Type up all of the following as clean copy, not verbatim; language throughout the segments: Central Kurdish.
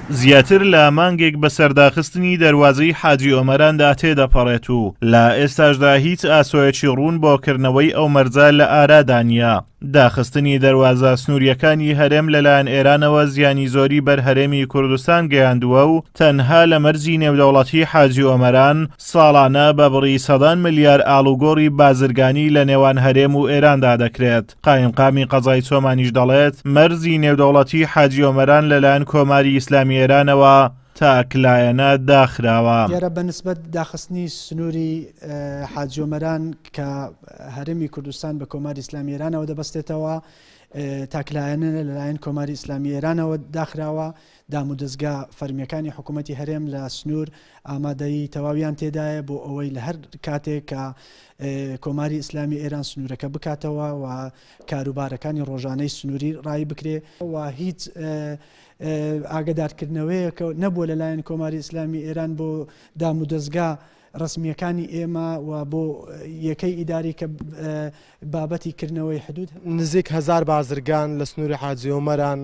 زیاتر لە مانگێک بە سەرداخستنی دەواازەی حاجی ئۆمەراندا تێدەپەڕێت و لە ئێستاشدا هیچ ئاسۆیەکی ڕوون بۆکردنەوەی ئەو مەرجە لە ئارادانیە. داخستنی دەواازە سنووریەکانی هەرێم لەلایەن ئێرانەوە زیانی زۆری بەر هەرێمی کوردستان گەیاندووە و تەنها لە مەرجی نێودەوڵەتی حاجی ئۆمەران ساڵانە بە بڕی سەدان ملیار ئاڵوگۆڕی بازرگانی لە نێوان هەرێم و ئێراندا دەکرێت. قایمقامی قەزای چۆمانیش دەڵێت مەرجی نێودەوڵەتی حاجی ئۆمەران لەلایەن کۆماری ئیسلامی ئێرانەوە تاکلایەنە داخراوە. دیارە بەنسبەت داخستنی سنووری حاجی ئۆمەران کە هەرێمی کوردستان بە کۆماری ئیسلامی ئێرانەوە دەبەستێتەوە، تاکلایەنە لەلایەن کۆماری ئیسلامی ئێرانەوە داخراوە. دام و دەستگا فەرمیەکانی حکوومەتی هەرێم لە سنوور ئامادەی تەواویان تێدایە بۆ ئەوەی لە هەر کاتێک کە کۆماری ئیسلامی ئێران سنوورەکە بکاتەوە و کاروبارەکانی ڕۆژانەی سنووری ڕای بکرێ و هیچ ئاگدارکردنەوەیە کە نەبووە لەلایەن کۆماری ئیسلامی ئێران بۆ دام و دەستگا ڕسمیەکانی ئێمە و بۆ یەکەی ئیداری کە بابەتی کردنەوەی حدود نزیک 1000 بازرگان لە سنووری حاجی ئۆمەران.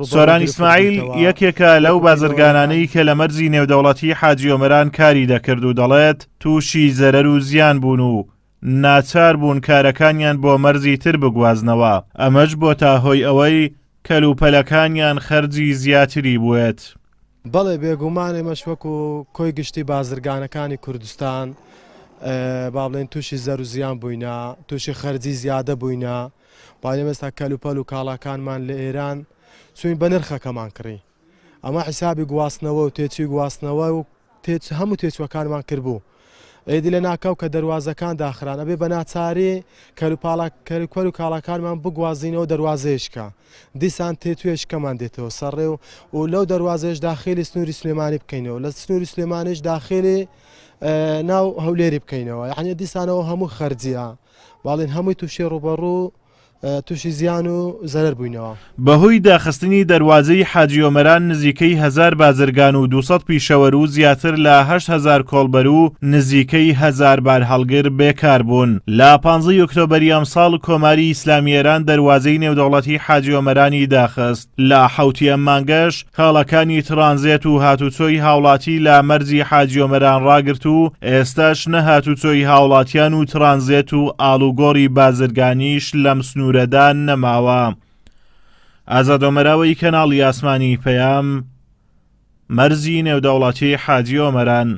سۆران ئیسماعیل یەکێکە لەو بازرگانانەی کە لە مەرجی نێودەوڵەتی حاجی ئۆمەران کاری دەکرد و دەڵێت تووشی زەرەر و زیان بوون و ناچار بوون کارەکانیان بۆ مەرجی تر بگوازنەوە. ئەمەش بۆ تا هۆی ئەوەی کەلوپەلەکانیان خەرجی زیاتری بووێت. بەڵێ بێگومانێ مەش وەکو کۆی گشتی بازرگانەکانی کوردستان با بڵێن تووشی زەر و زیان بووینە، تووشی خەرجی زیادە بووینە، باێ ئێستا کەلوپەل و کاڵاکانمان لە ئێران چوین بە نرخەکەمان کڕی. ئەمە حیسابی گواستنەوە و تێچوی گواستنەوە و هەموو تێچوەکانمان کردبوو. ئێدی لە ناکەو کە دەواازەکان داخران ئەبێ بە ناچاری کەلوپەل و کاڵاکانمان بگوازینەوە دەواازەیەشکە. دیسان تێتوێشکەمان دێتەوە سەرڕێ و لەو دەواازەش داخلی سنووری سلێمانی بکەینەوە، لە سنووری سلێمانش داخلی ناو هەولێری بکەینەوە. یعنی دیسانەوە هەموو خەرجیە، باڵێن هەمووی تووشی ڕوبەڕوو تووشی زیان و زەرەر بووینەوە. بەهۆی داخستنی دەواازەی حاجی ئۆمەران نزیکەی 1000 بازرگان و 200 پیشەوەر و زیاتر لە 8000 کۆڵبەر و نزیکەی 1000 بار هەڵگر بێکار بوون. لە 15 ئۆکتۆبەری ئەم ساڵ کۆماری ئیسلامی ئێران دەواازەی نێودەوڵەتی حاجی ئۆمەرانی داخست. لە حوتی ئەم مانگەش هەڵەکانی ترانزێت و هاتوچۆی هاوڵاتی لە مەرجی حاجی ئۆمەران ڕاگرت و ئێستاش نەهاتوچۆی هاوڵاتیان و ترانزێت و ئاڵوگۆڕی بازرگانیش لەم سنوورەدا نەماوە. ئازاد ئۆمەراوی کەناڵی ئاسمانی پەیام، مەرجی نێودەوڵەتی حاجی ئۆمەران.